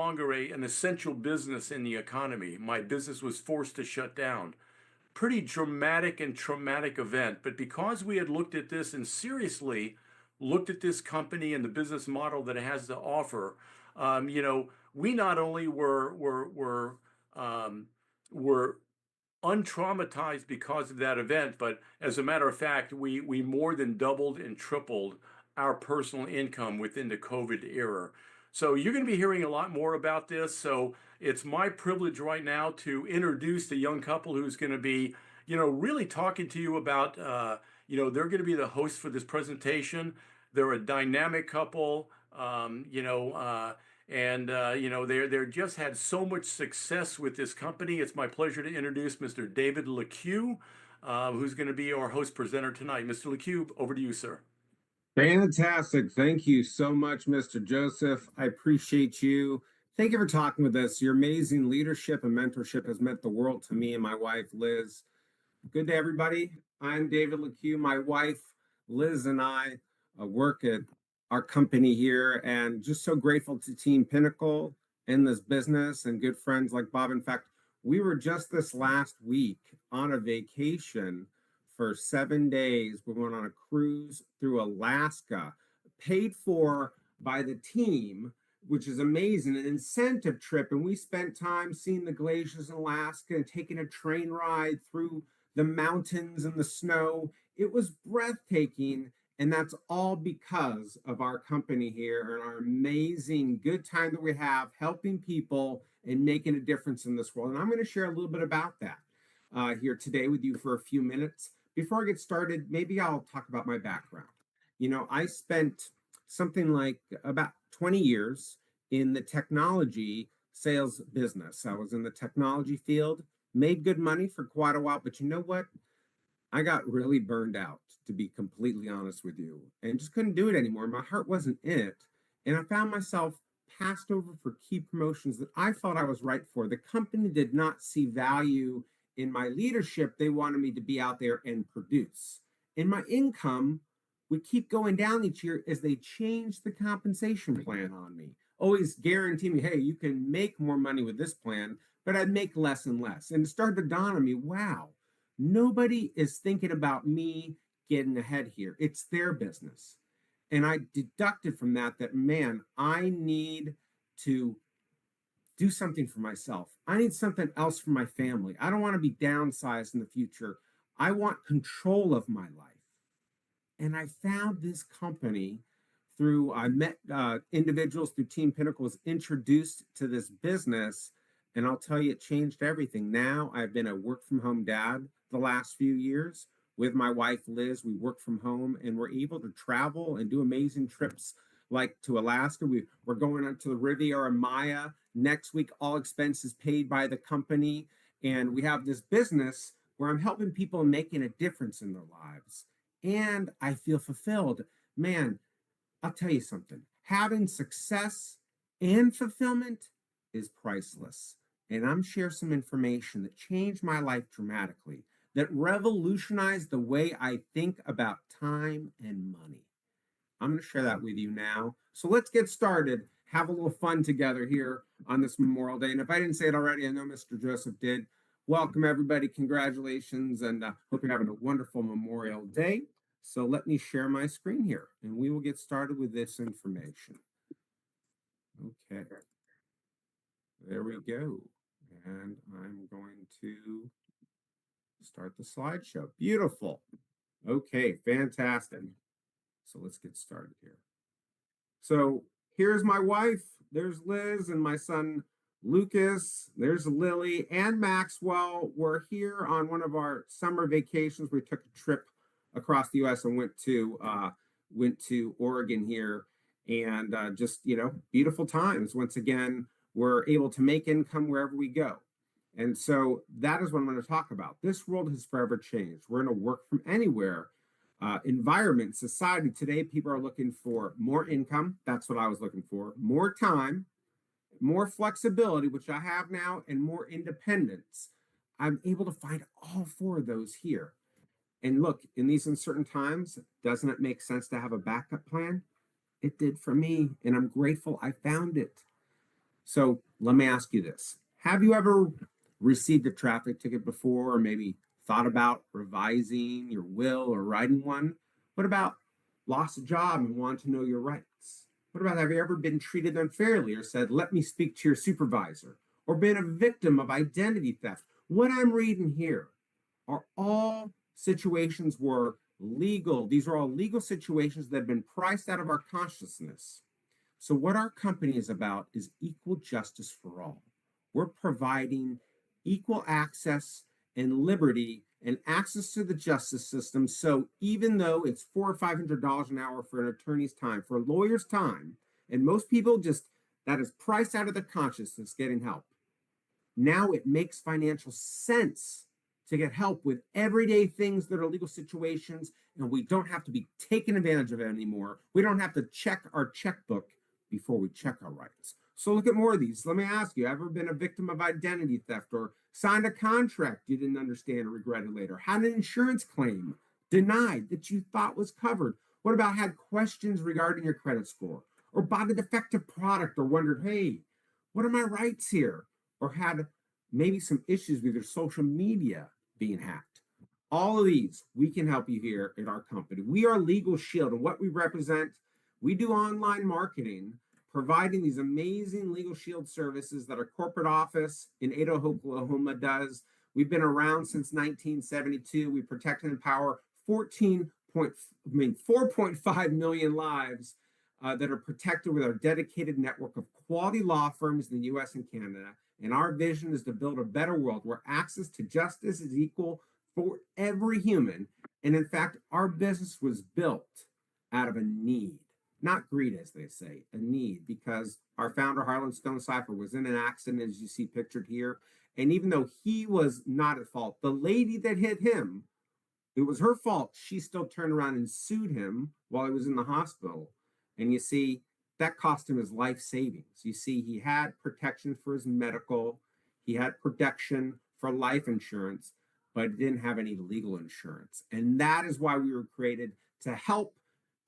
longer an essential business in the economy. My business was forced to shut down. Pretty dramatic and traumatic event. But because we had looked at this and seriously looked at this company and the business model that it has to offer, we not only were untraumatized because of that event, but as a matter of fact, we more than doubled and tripled our personal income within the COVID era. So you're going to be hearing a lot more about this. So it's my privilege right now to introduce the young couple who's going to be, really talking to you about, they're going to be the host for this presentation. They're a dynamic couple, they're just had so much success with this company. It's my pleasure to introduce Mr. David LeCue, who's going to be our host presenter tonight. Mr. LeCue, over to you, sir. Fantastic. Thank you so much, Mr. Joseph. I appreciate you. Thank you for talking with us. Your amazing leadership and mentorship has meant the world to me and my wife, Liz. Good day, everybody. I'm David LeCue. My wife, Liz, and I work at our company here, and just so grateful to Team Pinnacle in this business and good friends like Bob. In fact, we were just this last week on a vacation for 7 days. We went on a cruise through Alaska, paid for by the team, which is amazing, an incentive trip. And we spent time seeing the glaciers in Alaska and taking a train ride through the mountains and the snow. It was breathtaking. And that's all because of our company here and our amazing good time that we have helping people and making a difference in this world. And I'm going to share a little bit about that here today with you for a few minutes. Before I get started, maybe I'll talk about my background. I spent something like about 20 years in the technology sales business. I was in the technology field, made good money for quite a while, but you know what? I got really burned out, to be completely honest with you, and just couldn't do it anymore. My heart wasn't in it. And I found myself passed over for key promotions that I thought I was right for. The company did not see value in my leadership. They wanted me to be out there and produce. And my income would keep going down each year as they changed the compensation plan on me. Always guarantee me, hey, you can make more money with this plan, but I'd make less and less. And it started to dawn on me, wow, nobody is thinking about me getting ahead here. It's their business. And I deducted from that, man, I need to do something for myself. I need something else for my family. I don't want to be downsized in the future. I want control of my life. And I found this company through, I met individuals through Team Pinnacle, was introduced to this business. And I'll tell you, it changed everything. Now I've been a work from home dad the last few years with my wife, Liz. We work from home and we're able to travel and do amazing trips like to Alaska. We're going on to the Riviera Maya next week, all expenses paid by the company. And we have this business where I'm helping people and making a difference in their lives. And I feel fulfilled. Man, I'll tell you something. Having success and fulfillment is priceless. And I'm sharing some information that changed my life dramatically, that revolutionized the way I think about time and money. I'm going to share that with you now. So let's get started. Have a little fun together here on this Memorial Day. And if I didn't say it already, I know Mr. Joseph did. Welcome, everybody. Congratulations. And hope you're having a wonderful Memorial Day. So let me share my screen here and we will get started with this information. Okay. There we go. And I'm going to start the slideshow. Beautiful. Okay, fantastic. So let's get started here. So here's my wife. There's Liz and my son Lucas. There's Lily and Maxwell. We're here on one of our summer vacations. We took a trip across the U.S. and went to Oregon here, and just beautiful times. Once again, we're able to make income wherever we go. And so that is what I'm going to talk about. This world has forever changed. We're in a work from anywhere environment, society. Today, people are looking for more income. That's what I was looking for. More time, more flexibility, which I have now, and more independence. I'm able to find all four of those here. And look, in these uncertain times, doesn't it make sense to have a backup plan? It did for me, and I'm grateful I found it. So let me ask you this. Have you ever received a traffic ticket before, or maybe thought about revising your will or writing one? What about lost a job and want to know your rights? What about have you ever been treated unfairly or said, let me speak to your supervisor, or been a victim of identity theft? What I'm reading here are all situations where these are all legal situations that have been priced out of our consciousness. So, what our company is about is equal justice for all. We're providing equal access and liberty and access to the justice system. So, even though it's $400 or $500 an hour for an attorney's time, for a lawyer's time, and most people just that is priced out of their consciousness getting help. Now it makes financial sense to get help with everyday things that are legal situations, and we don't have to be taken advantage of it anymore. We don't have to check our checkbook before we check our rights. So look at more of these. Let me ask you, ever been a victim of identity theft or signed a contract you didn't understand or regretted later? Had an insurance claim denied that you thought was covered? What about had questions regarding your credit score or bought a defective product or wondered, hey, what are my rights here? Or had maybe some issues with your social media being hacked. All of these, we can help you here at our company. We are Legal Shield, and what we represent, we do online marketing, providing these amazing Legal Shield services that our corporate office in Ada, Oklahoma does. We've been around since 1972. We protect and empower 4.5 million lives that are protected with our dedicated network of quality law firms in the US and Canada. And our vision is to build a better world where access to justice is equal for every human. And in fact, our business was built out of a need, not greed, as they say, a need, because our founder, Harlan Stonecipher, was in an accident, as you see pictured here. And even though he was not at fault, the lady that hit him, it was her fault. She still turned around and sued him while he was in the hospital. And you see, that cost him his life savings. You see, he had protection for his medical, he had protection for life insurance, but he didn't have any legal insurance. And that is why we were created to help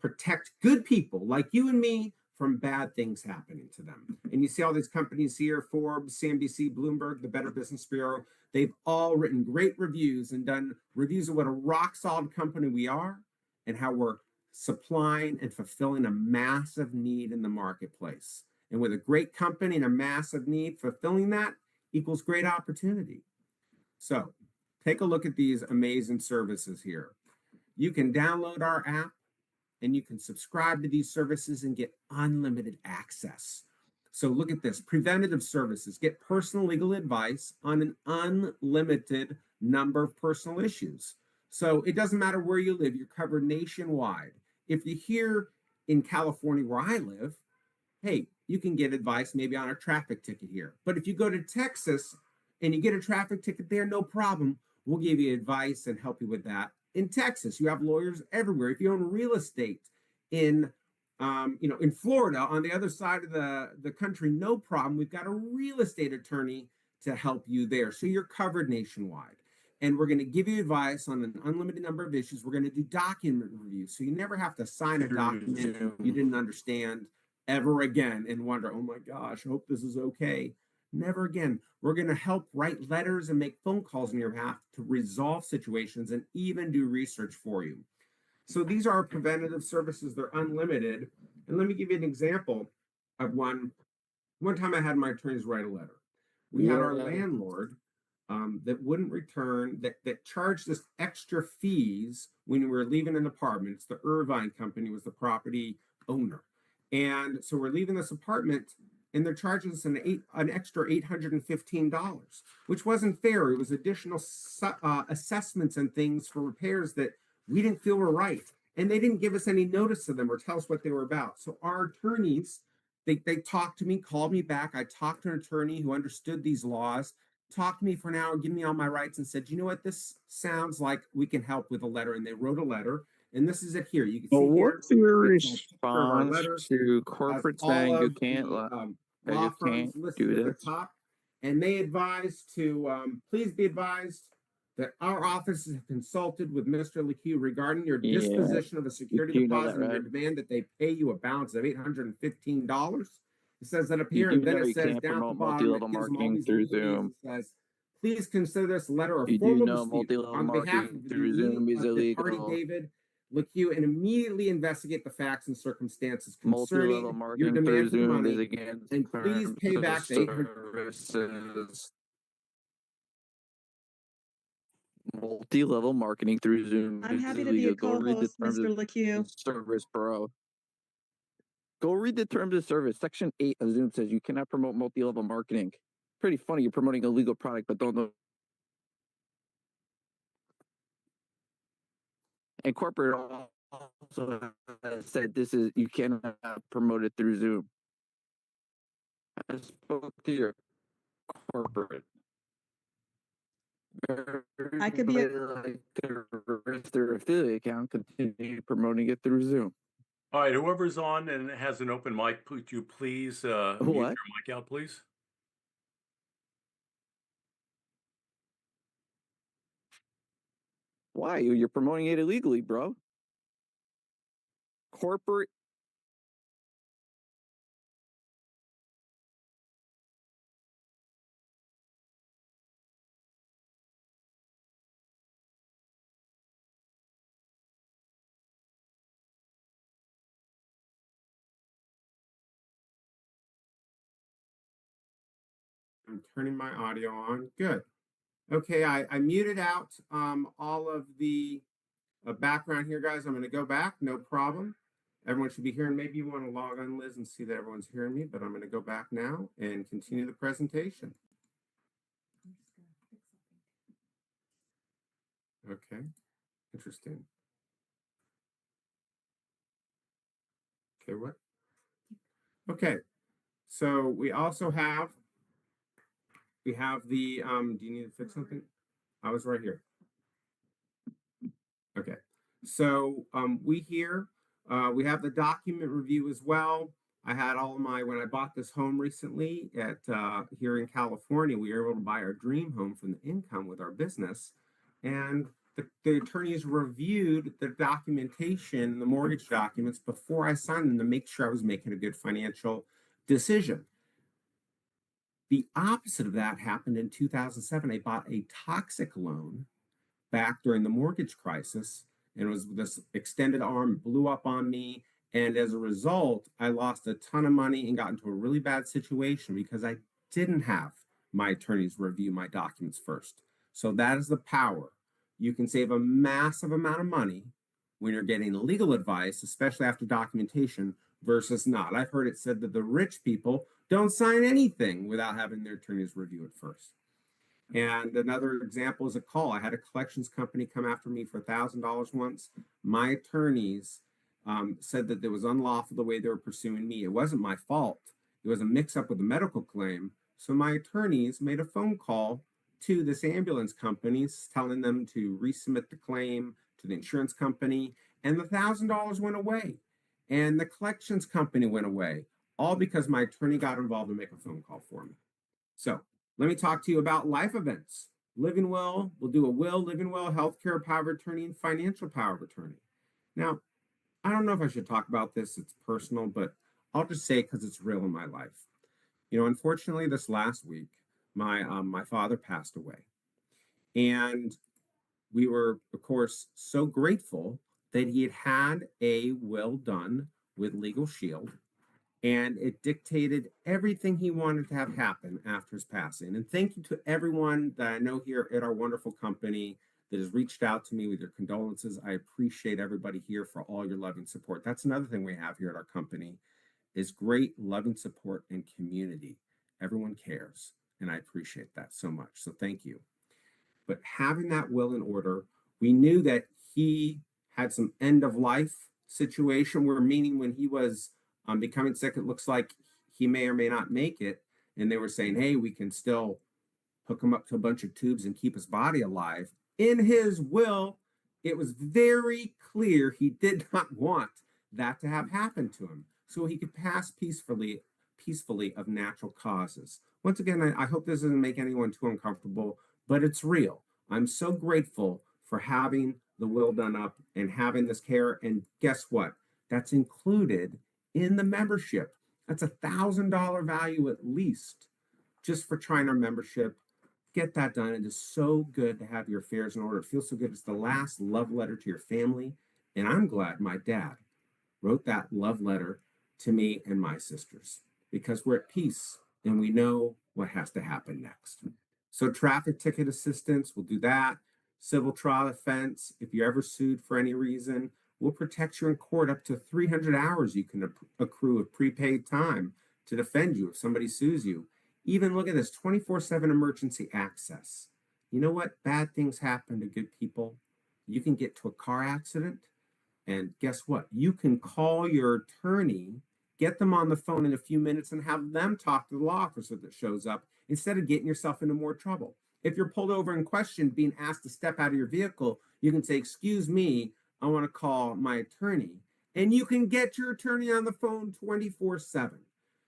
protect good people like you and me from bad things happening to them. And you see all these companies here, Forbes, CNBC, Bloomberg, the Better Business Bureau, they've all written great reviews and done reviews of what a rock solid company we are and how we're supplying and fulfilling a massive need in the marketplace. And with a great company and a massive need, fulfilling that equals great opportunity. So take a look at these amazing services here. You can download our app and you can subscribe to these services and get unlimited access. So look at this, preventative services, get personal legal advice on an unlimited number of personal issues. So it doesn't matter where you live, you're covered nationwide. If you're here in California where I live, hey, you can get advice maybe on a traffic ticket here. But if you go to Texas and you get a traffic ticket there, no problem. We'll give you advice and help you with that. In Texas, you have lawyers everywhere. If you own real estate in in Florida, on the other side of the country, no problem. We've got a real estate attorney to help you there. So you're covered nationwide. And we're going to give you advice on an unlimited number of issues. We're going to do document reviews. So you never have to sign a document you didn't understand ever again and wonder, oh my gosh, I hope this is okay. Never again. We're going to help write letters and make phone calls on your behalf to resolve situations and even do research for you. So these are preventative services. They're unlimited. And let me give you an example of one. One time I had my attorneys write a letter. We had our landlord that wouldn't return, that charged us extra fees when we were leaving an apartment. It's the Irvine Company was the property owner. And so we're leaving this apartment and they're charging us an extra $815, which wasn't fair. It was additional assessments and things for repairs that we didn't feel were right. And they didn't give us any notice of them or tell us what they were about. So our attorneys, they talked to me, called me back. I talked to an attorney who understood these laws, talked to me for an hour, give me all my rights, and said, you know what, this sounds like we can help with a letter. And they wrote a letter. And this is it here. You can Well, see here. what's your It's a picture of our response letter. to Has corporate all saying you of can't, the that law you firms can't listed do at the this? top. And they advised to please be advised that our office has consulted with Mr. LeCue regarding your Yeah, disposition of a security you know that, deposit and your right? demand that they pay you a balance of $815. It says that up You here, do and then know it you says can't down at the promote bottom, it multi-level gives them all marketing these through legalese. Zoom. It says, please consider this letter a You do formal know dispute multi-level on behalf marketing of through Zoom is the party illegal. David LeCue and immediately investigate the facts and circumstances Multi-level concerning your marketing through demand for the Zoom is money, against and please terms pay of back the 800. services. Multi-level marketing through Zoom I'm is happy to be a illegal. Go read the co-host, terms Mr. of LeCue. service, bro. Go read the terms of service. Section 8 of Zoom says you cannot promote multi-level marketing. Pretty funny. You're promoting a legal product, but don't know. And corporate also said this is you cannot promote it through Zoom. I spoke to your corporate. I could be a Like their affiliate account, continue promoting it through Zoom. All right, whoever's on and has an open mic, could you please mute your What? mic out, please? Why? You're promoting it illegally, bro. Corporate. I'm turning my audio on. Good. Okay, I muted out all of the background here, guys. I'm going to go back, no problem. Everyone should be hearing. Maybe you want to log on, Liz, and see that everyone's hearing me, but I'm going to go back now and continue the presentation. Okay, interesting. Okay, what? Okay, so we also have, the, do you need to fix something? I was right here. Okay, so we here, we have the document review as well. I had all my, when I bought this home recently at here in California, we were able to buy our dream home from the income with our business. And the attorneys reviewed the documentation, the mortgage documents before I signed them to make sure I was making a good financial decision. The opposite of that happened in 2007. I bought a toxic loan back during the mortgage crisis, and it was this extended arm blew up on me. And as a result, I lost a ton of money and got into a really bad situation because I didn't have my attorneys review my documents first. So that is the power. You can save a massive amount of money when you're getting legal advice, especially after documentation, versus not. I've heard it said that the rich people don't sign anything without having their attorneys review it first. And another example is a call. I had a collections company come after me for $1,000 once. My attorneys said that it was unlawful the way they were pursuing me. It wasn't my fault. It was a mix-up with a medical claim. So my attorneys made a phone call to this ambulance company, telling them to resubmit the claim to the insurance company, and the $1,000 went away. And the collections company went away, all because my attorney got involved and make a phone call for me. So let me talk to you about life events. Living will, we'll do a will, living will, healthcare power of attorney, and financial power of attorney. Now, I don't know if I should talk about this, it's personal, but I'll just say it because it's real in my life. You know, unfortunately, this last week, my father passed away. And we were, of course, so grateful that he had had a will done with Legal Shield, and it dictated everything he wanted to have happen after his passing. And thank you to everyone that I know here at our wonderful company that has reached out to me with your condolences. I appreciate everybody here for all your loving support. That's another thing we have here at our company is great loving support and community. Everyone cares, and I appreciate that so much. So thank you. But having that will in order, we knew that he had some end of life situation where, meaning when he was becoming sick, it looks like he may or may not make it. And they were saying, hey, we can still hook him up to a bunch of tubes and keep his body alive. In his will, it was very clear he did not want that to have happened to him. So he could pass peacefully of natural causes. Once again, I hope this doesn't make anyone too uncomfortable, but it's real. I'm so grateful for having the will done up and having this care. And guess what? That's included in the membership. That's $1,000 value at least just for trying our membership. Get that done. It is so good to have your affairs in order. It feels so good. It's the last love letter to your family. And I'm glad my dad wrote that love letter to me and my sisters because we're at peace and we know what has to happen next. So, traffic ticket assistance, we'll do that. Civil trial offense, if you're ever sued for any reason, we'll protect you in court up to 300 hours you can accrue of prepaid time to defend you if somebody sues you. Even look at this 24/7 emergency access. You know what? Bad things happen to good people. You can get to a car accident, and guess what? You can call your attorney, get them on the phone in a few minutes, and have them talk to the law officer that shows up instead of getting yourself into more trouble. If you're pulled over and questioned, being asked to step out of your vehicle, you can say, "Excuse me, I want to call my attorney." And you can get your attorney on the phone 24/7.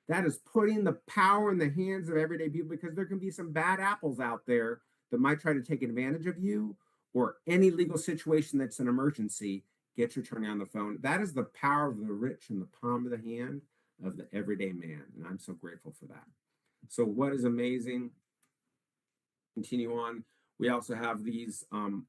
That is putting the power in the hands of everyday people because there can be some bad apples out there that might try to take advantage of you or any legal situation that's an emergency. Get your attorney on the phone. That is the power of the rich in the palm of the hand of the everyday man. And I'm so grateful for that. So, what is amazing? Continue on. We also have these, oh,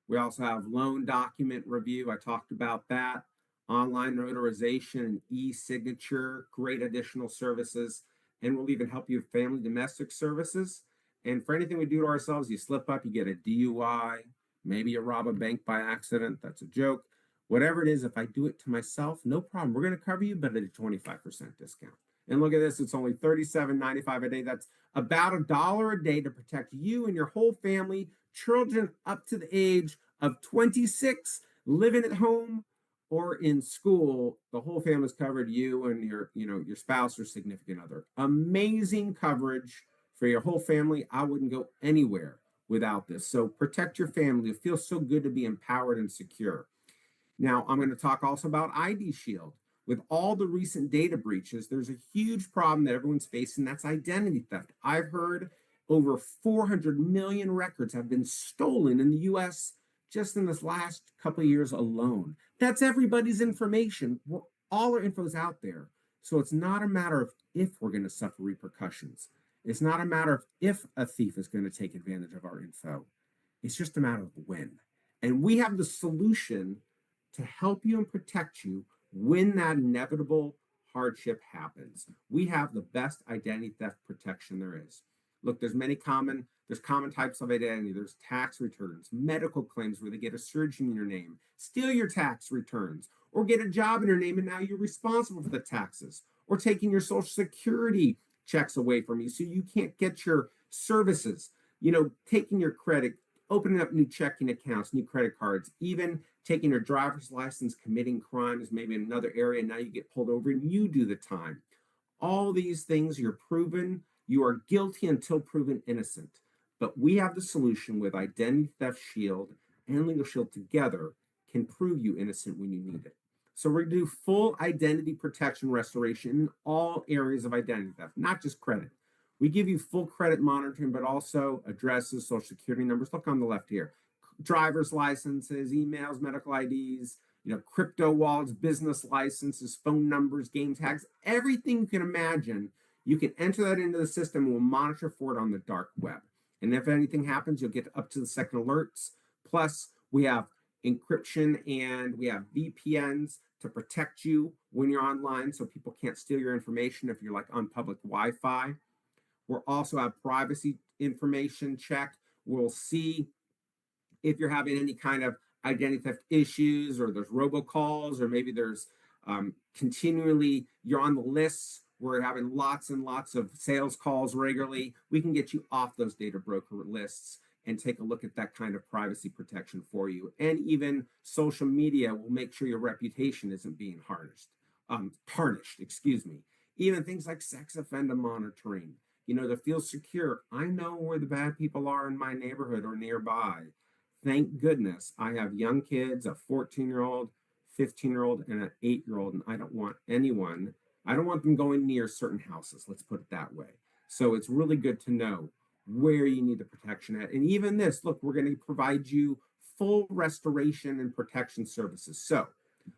we also have loan document review. I talked about that. Online notarization and e-signature, great additional services. And we'll even help you with family domestic services. And for anything we do to ourselves, you slip up, you get a DUI, maybe you rob a bank by accident. That's a joke. Whatever it is, if I do it to myself, no problem. We're going to cover you, but at a 25% discount. And look at this, it's only $37.95 a day. That's about $1 a day to protect you and your whole family, children up to the age of 26, living at home or in school. The whole family's covered, you and your spouse or significant other. Amazing coverage for your whole family. I wouldn't go anywhere without this. So protect your family. It feels so good to be empowered and secure. Now, I'm going to talk also about ID Shield. With all the recent data breaches, there's a huge problem that everyone's facing. That's identity theft. I've heard over 400 million records have been stolen in the US just in this last couple of years alone. That's everybody's information. All our info is out there. So it's not a matter of if we're going to suffer repercussions. It's not a matter of if a thief is going to take advantage of our info. It's just a matter of when. And we have the solution to help you and protect you when that inevitable hardship happens. We have the best identity theft protection there is. Look, there's common types of identity. There's tax returns, medical claims where they get a surgeon in your name, steal your tax returns, or get a job in your name and now you're responsible for the taxes, or taking your Social Security checks away from you so you can't get your services, taking your credit, opening up new checking accounts, new credit cards, even taking your driver's license, committing crimes, maybe in another area. Now you get pulled over and you do the time. All these things, you're proven, you are guilty until proven innocent. But we have the solution with Identity Theft Shield and Legal Shield together can prove you innocent when you need it. So we're going to do full identity protection restoration in all areas of identity theft, not just credit. We give you full credit monitoring, but also addresses, social security numbers. Look on the left here. Driver's licenses, emails, medical IDs, crypto wallets, business licenses, phone numbers, game tags, everything you can imagine. You can enter that into the system and we'll monitor for it on the dark web. And if anything happens, you'll get up to the second alerts. Plus, we have encryption and we have VPNs to protect you when you're online so people can't steal your information if you're like on public Wi-Fi. We'll also have privacy information check. We'll see if you're having any kind of identity theft issues or there's robocalls or maybe there's continually you're on the lists. We're having lots and lots of sales calls regularly. We can get you off those data broker lists and take a look at that kind of privacy protection for you. And even social media will make sure your reputation isn't being tarnished, excuse me. Even things like sex offender monitoring, to feel secure. I know where the bad people are in my neighborhood or nearby. Thank goodness I have young kids, a 14-year-old, 15-year-old, and an 8-year-old, and I don't want them going near certain houses. Let's put it that way. So it's really good to know where you need the protection at. And even this, look, we're going to provide you full restoration and protection services. So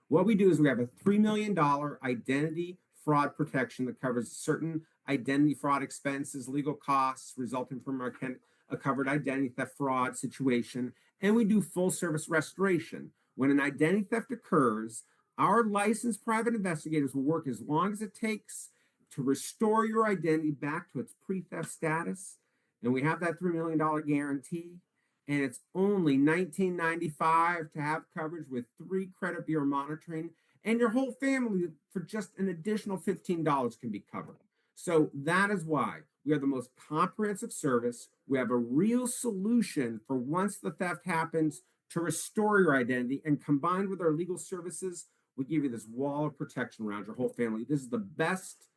What we do is we have a $3 million identity fraud protection that covers certain identity fraud expenses, legal costs resulting from a covered identity theft fraud situation. And we do full service restoration. When an identity theft occurs, our licensed private investigators will work as long as it takes to restore your identity back to its pre-theft status. And we have that $3 million guarantee. And it's only $19.95 to have coverage with 3 credit bureau monitoring. And your whole family, for just an additional $15, can be covered. So that is why we are the most comprehensive service. We have a real solution for once the theft happens to restore your identity. And combined with our legal services, we give you this wall of protection around your whole family. This is the best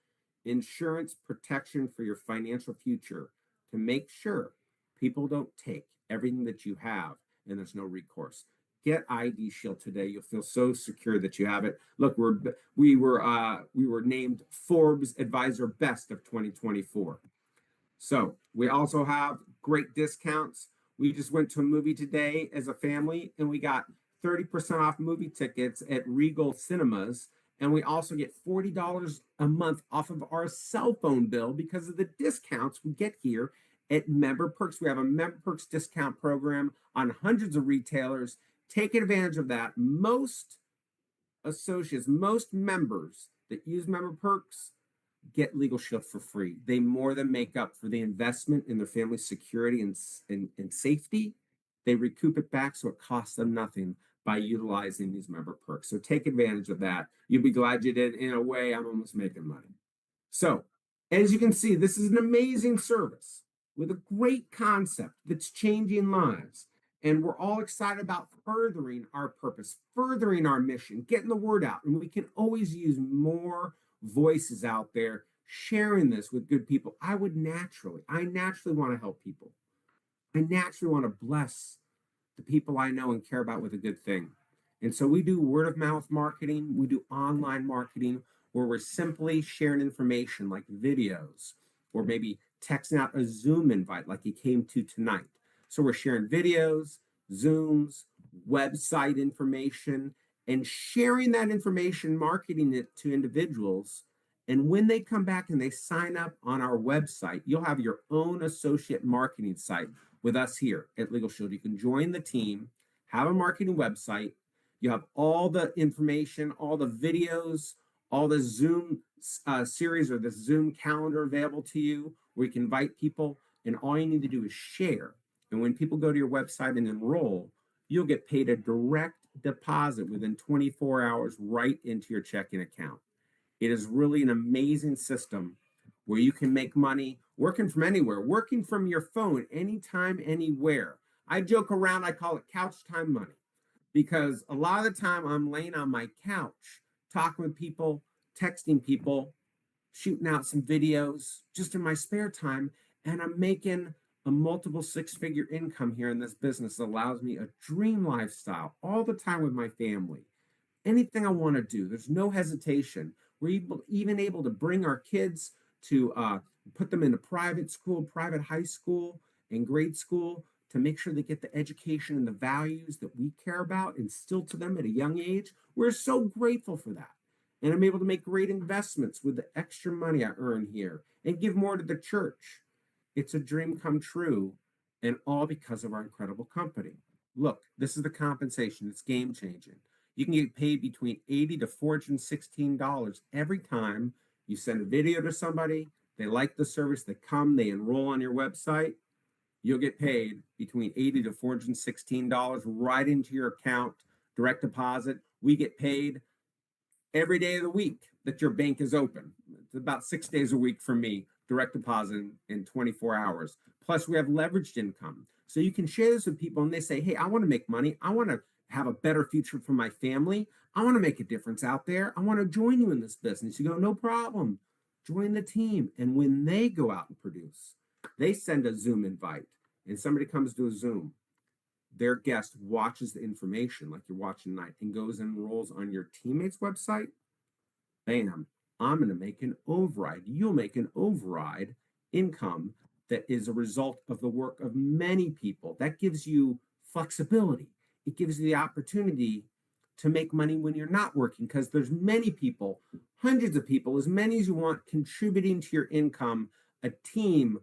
insurance protection for your financial future, to make sure people don't take everything that you have and there's no recourse. Get ID Shield today. You'll feel so secure that you have it. Look, we were named Forbes Advisor Best of 2024. So we also have great discounts. We just went to a movie today as a family, and we got 30% off movie tickets at Regal Cinemas. And we also get $40 a month off of our cell phone bill because of the discounts we get here at Member Perks. We have a Member Perks discount program on hundreds of retailers. Take advantage of that. Most associates, most members that use Member Perks get Legal Shield for free. They more than make up for the investment in their family's security and safety. They recoup it back, so it costs them nothing by utilizing these Member Perks. So take advantage of that. You'll be glad you did. In a way, I'm almost making money. So as you can see, this is an amazing service with a great concept that's changing lives. And we're all excited about furthering our purpose, furthering our mission, getting the word out. And we can always use more voices out there sharing this with good people. I naturally want to help people. I naturally want to bless the people I know and care about with a good thing. And so we do word of mouth marketing. We do online marketing where we're simply sharing information like videos, or maybe texting out a Zoom invite like you came to tonight. So we're sharing videos, Zooms, website information, and sharing that information, marketing it to individuals. And when they come back and they sign up on our website, you'll have your own associate marketing site with us here at Legal Shield. You can join the team, have a marketing website. You have all the information, all the videos, all the Zoom series or the Zoom calendar available to you, where you can invite people, and all you need to do is share. And when people go to your website and enroll, you'll get paid a direct deposit within 24 hours right into your checking account. It is really an amazing system where you can make money working from anywhere, working from your phone, anytime, anywhere. I joke around, I call it couch time money, because a lot of the time I'm laying on my couch, talking with people, texting people, shooting out some videos just in my spare time, and I'm making a multiple 6-figure income here in this business that allows me a dream lifestyle all the time with my family. Anything I want to do, there's no hesitation. We're even able to bring our kids to put them into private school, private high school, and grade school to make sure they get the education and the values that we care about instilled to them at a young age. We're so grateful for that. And I'm able to make great investments with the extra money I earn here and give more to the church. It's a dream come true, and all because of our incredible company. Look, this is the compensation. It's game changing. You can get paid between $80 to $416 every time you send a video to somebody, they like the service, they come, they enroll on your website. You'll get paid between $80 to $416 right into your account, direct deposit. We get paid every day of the week that your bank is open. It's about 6 days a week for me, direct deposit in 24 hours. Plus, we have leveraged income. So you can share this with people and they say, hey, I want to make money. I want to have a better future for my family. I want to make a difference out there. I want to join you in this business. You go, no problem. Join the team. And when they go out and produce, they send a Zoom invite and somebody comes to a Zoom. Their guest watches the information like you're watching tonight and goes and enrolls on your teammate's website. Bam, I'm going to make an override. You'll make an override income that is a result of the work of many people. That gives you flexibility. It gives you the opportunity to make money when you're not working, because there's many people, hundreds of people, as many as you want, contributing to your income. A team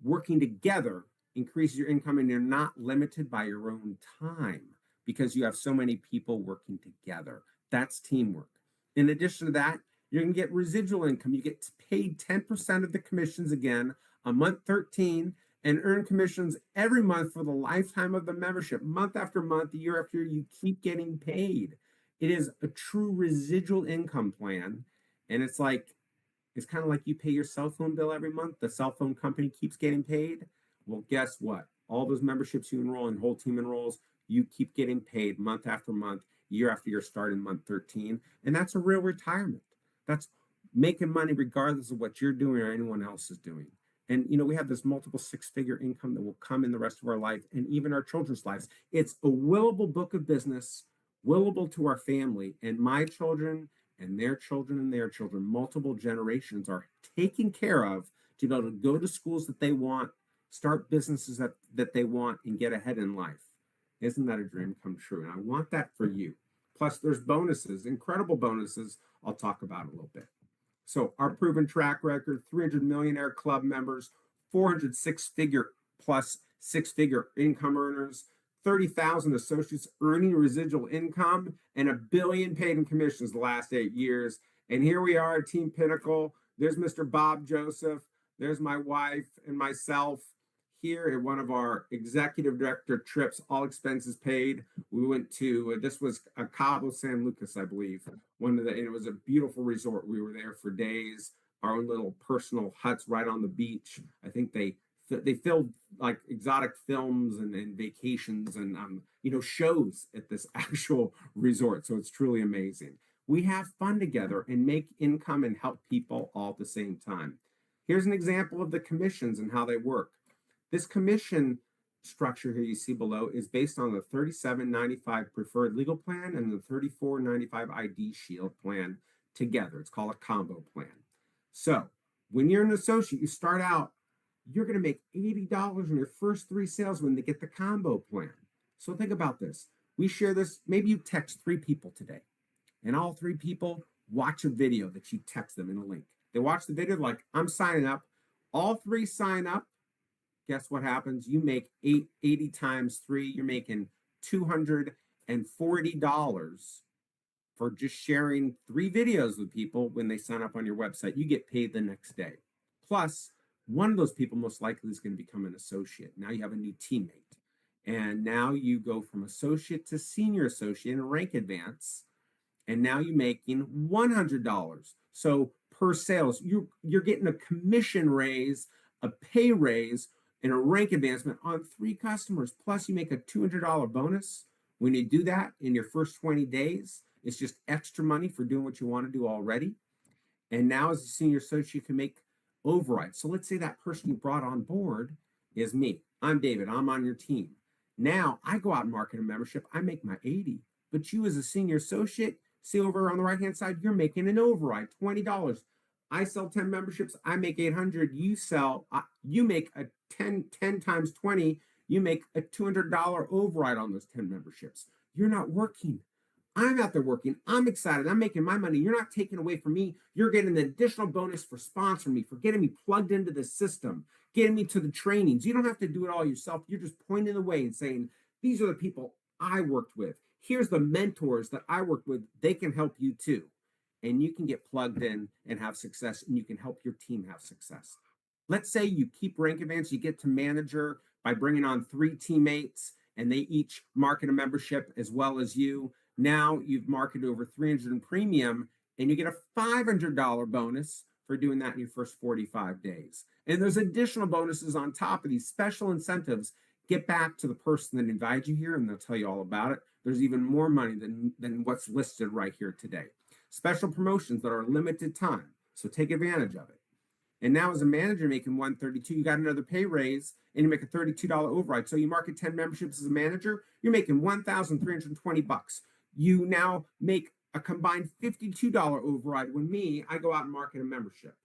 working together increases your income, and you're not limited by your own time because you have so many people working together. That's teamwork. In addition to that, you're going to get residual income. You get paid 10% of the commissions again on month 13, and earn commissions every month for the lifetime of the membership. Month after month, year after year, you keep getting paid. It is a true residual income plan. And it's kind of like you pay your cell phone bill every month. The cell phone company keeps getting paid. Well, guess what? All those memberships you enroll and whole team enrolls, you keep getting paid month after month, year after year, starting month 13. And that's a real retirement. That's making money regardless of what you're doing or anyone else is doing. And we have this multiple six-figure income that will come in the rest of our life and even our children's lives. It's a willable book of business, willable to our family, and my children and their children and their children, multiple generations are taken care of to be able to go to schools that they want, start businesses that they want, and get ahead in life. Isn't that a dream come true? And I want that for you. Plus, there's bonuses, incredible bonuses. I'll talk about a little bit. So our proven track record, 300 millionaire club members, 400 six-figure plus six-figure income earners, 30,000 associates earning residual income, and $1 billion paid in commissions the last 8 years. And here we are at Team Pinnacle. There's Mr. Bob Joseph. There's my wife and myself here at one of our executive director trips, all expenses paid. We went to, this was a Cabo San Lucas, I believe. And it was a beautiful resort. We were there for days, our own little personal huts right on the beach. I think they filmed like exotic films and vacations and shows at this actual resort. So it's truly amazing. We have fun together and make income and help people all at the same time. Here's an example of the commissions and how they work. This commission structure here you see below is based on the $37.95 preferred legal plan and the $34.95 ID Shield plan together. It's called a combo plan. So when you're an associate, you start out, you're going to make $80 in your first 3 sales when they get the combo plan. So think about this. We share this, maybe you text 3 people today, and all 3 people watch a video that you text them in a link. They watch the video, like, I'm signing up. All 3 sign up. Guess what happens? You make 80 times 3. You're making $240 for just sharing 3 videos with people when they sign up on your website. You get paid the next day. Plus, one of those people most likely is going to become an associate. Now you have a new teammate. And now you go from associate to senior associate in a rank advance. And now you're making $100. So per sales, you're getting a commission raise, a pay raise, and a rank advancement on 3 customers. Plus, you make a $200 bonus. When you do that in your first 20 days, it's just extra money for doing what you want to do already. And now, as a senior associate, you can make overrides. So let's say that person you brought on board is me. I'm David. I'm on your team. Now I go out and market a membership. I make my 80. But you, as a senior associate, see over on the right-hand side, you're making an override, $20. I sell 10 memberships. I make 800. You make a 10 times 20. You make a $200 override on those 10 memberships. You're not working. I'm out there working. I'm excited. I'm making my money. You're not taking away from me. You're getting an additional bonus for sponsoring me, for getting me plugged into the system, getting me to the trainings. You don't have to do it all yourself. You're just pointing the way and saying, these are the people I worked with. Here's the mentors that I worked with. They can help you too. And you can get plugged in and have success, and you can help your team have success. Let's say you keep rank advance, you get to manager by bringing on 3 teammates, and they each market a membership as well as you. Now you've marketed over 300 in premium, and you get a $500 bonus for doing that in your first 45 days. And there's additional bonuses on top of these special incentives. Get back to the person that invited you here, and they'll tell you all about it. There's even more money than what's listed right here today. Special promotions that are limited time, so take advantage of it. And now, as a manager making $132, you got another pay raise, and you make a $32 override. So you market 10 memberships as a manager, you're making $1,320. You now make a combined $52 override. When I go out and market a membership.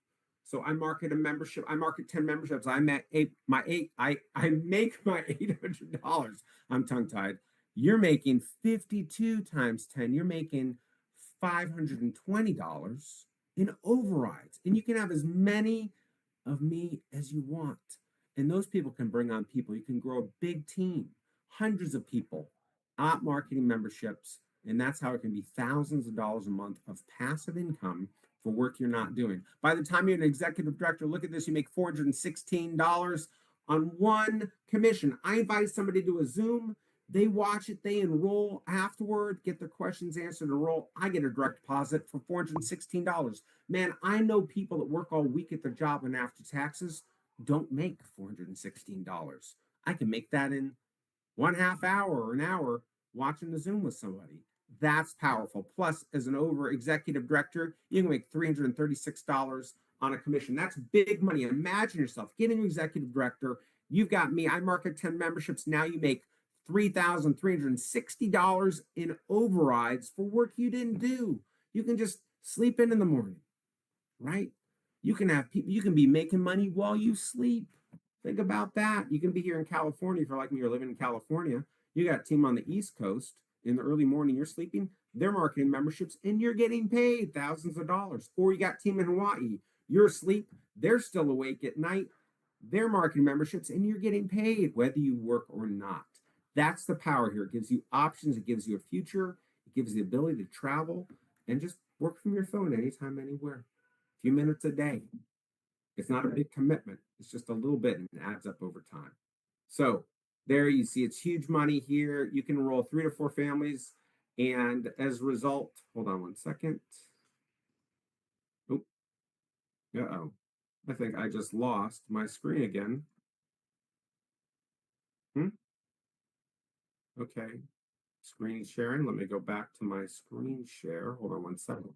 So I market a membership. I market 10 memberships. I make my $800. I'm tongue tied. you're making 52 times 10, you're making $520 in overrides. And you can have as many of me as you want. And those people can bring on people. You can grow a big team, hundreds of people, op marketing memberships. And that's how it can be thousands of dollars a month of passive income for work you're not doing. By the time you're an executive director, look at this, you make $416 on one commission. I invite somebody to a Zoom. They watch it, they enroll afterward, get their questions answered, enroll. I get a direct deposit for $416. Man, I know people that work all week at their job and after taxes don't make $416. I can make that in 1/2 hour or an hour watching the Zoom with somebody. That's powerful. Plus, as an over executive director, you can make $336 on a commission. That's big money. Imagine yourself getting an executive director. You've got me. I market 10 memberships. Now you make $3,360 in overrides for work you didn't do. You can just sleep in the morning, right? You can have people, you can be making money while you sleep. Think about that. You can be here in California if you're like me, you're living in California. You got a team on the East Coast in the early morning, you're sleeping, they're marketing memberships and you're getting paid thousands of dollars. Or you got a team in Hawaii, you're asleep, they're still awake at night, they're marketing memberships and you're getting paid whether you work or not. That's the power here. It gives you options, it gives you a future, it gives you the ability to travel and just work from your phone anytime, anywhere. A few minutes a day. It's not a big commitment. It's just a little bit and it adds up over time. So there you see it's huge money here. You can enroll 3 to 4 families. And as a result, hold on one second. Oh, uh-oh. I think I just lost my screen again. Okay. Screen sharing. Let me go back to my screen share. Hold on one second.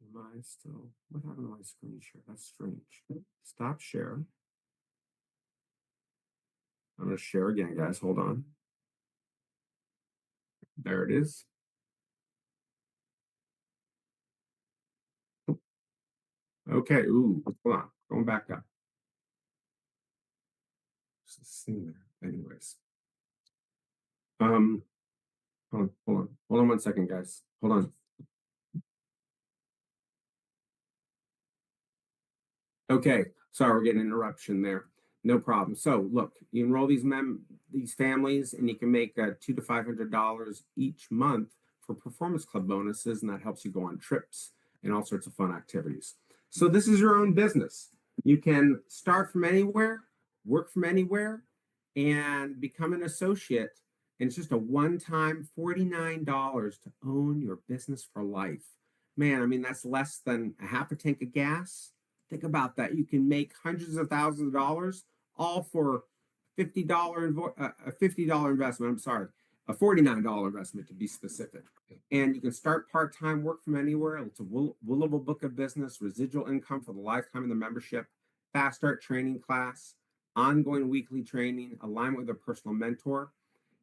Am I still? What happened to my screen share? That's strange. Stop share. I'm going to share again, guys. Hold on. There it is. Okay. Ooh, hold on. Going back up. There's this thing there. Anyways. Hold on 1 second, guys. Hold on. Okay, sorry, we're getting an interruption there. No problem. So look, you enroll these families, and you can make $200 to $500 each month for performance club bonuses, and that helps you go on trips and all sorts of fun activities. So this is your own business. You can start from anywhere, work from anywhere, and become an associate. And it's just a one-time $49 to own your business for life. Man, I mean, that's less than a half a tank of gas. Think about that. You can make hundreds of thousands of dollars all for a $50 investment. I'm sorry, a $49 investment to be specific. And you can start part-time work from anywhere. It's a willable book of business, residual income for the lifetime of the membership, fast start training class, ongoing weekly training, alignment with a personal mentor.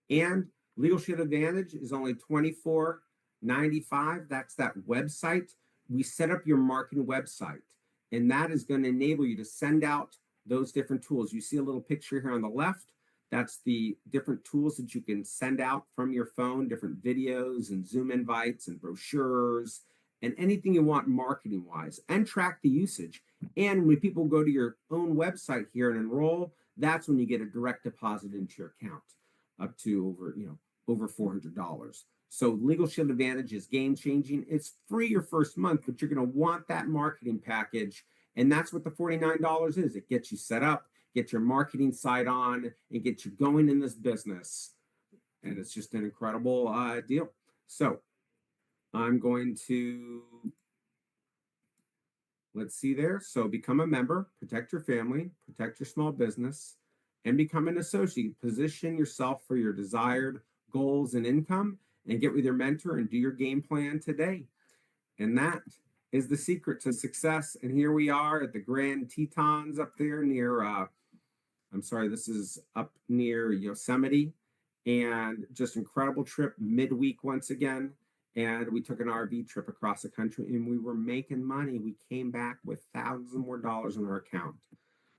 And Legal Shield Advantage is only $24.95. That's that website. We set up your marketing website, and that is going to enable you to send out those different tools. You see a little picture here on the left. That's the different tools that you can send out from your phone, different videos and Zoom invites and brochures and anything you want marketing wise, and track the usage. And when people go to your own website here and enroll, that's when you get a direct deposit into your account up to over $400. So Legal Shield Advantage is game changing. It's free your first month, but you're going to want that marketing package. And that's what the $49 is. It gets you set up, get your marketing site on, and get you going in this business. And it's just an incredible deal. So I'm going to, let's see there. So become a member, protect your family, protect your small business, and become an associate. Position yourself for your desired goals and income, and get with your mentor and do your game plan today. And that is the secret to success. And here we are at the Grand Tetons up there near, I'm sorry, this is up near Yosemite. And just incredible trip midweek once again. And we took an RV trip across the country and we were making money. We came back with thousands more dollars in our account.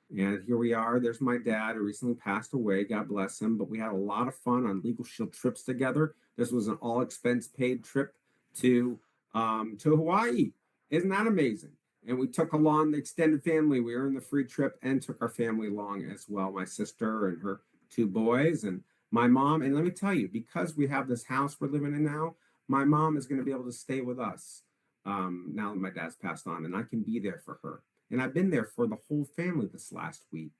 And here we are. There's my dad who recently passed away. God bless him. But we had a lot of fun on Legal Shield trips together. This was an all expense paid trip to Hawaii. Isn't that amazing? And we took along the extended family. We were in the free trip and took our family along as well. My sister and her two boys and my mom. And let me tell you, because we have this house we're living in now, my mom is going to be able to stay with us now that my dad's passed on, and I can be there for her. And I've been there for the whole family this last week.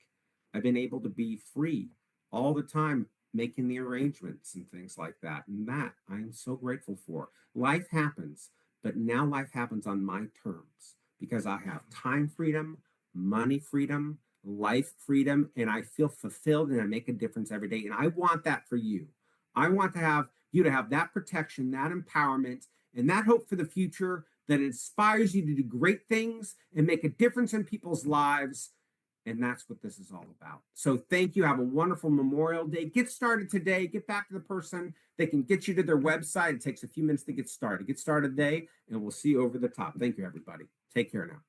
I've been able to be free all the time, making the arrangements and things like that. And that I am so grateful for. Life happens, but now life happens on my terms because I have time freedom, money freedom, life freedom, and I feel fulfilled and I make a difference every day. And I want that for you. I want to have you to have that protection, that empowerment, and that hope for the future that inspires you to do great things and make a difference in people's lives. And that's what this is all about. So thank you. Have a wonderful Memorial Day. Get started today. Get back to the person. They can get you to their website. It takes a few minutes to get started. Get started today, and we'll see you over the top. Thank you, everybody. Take care now.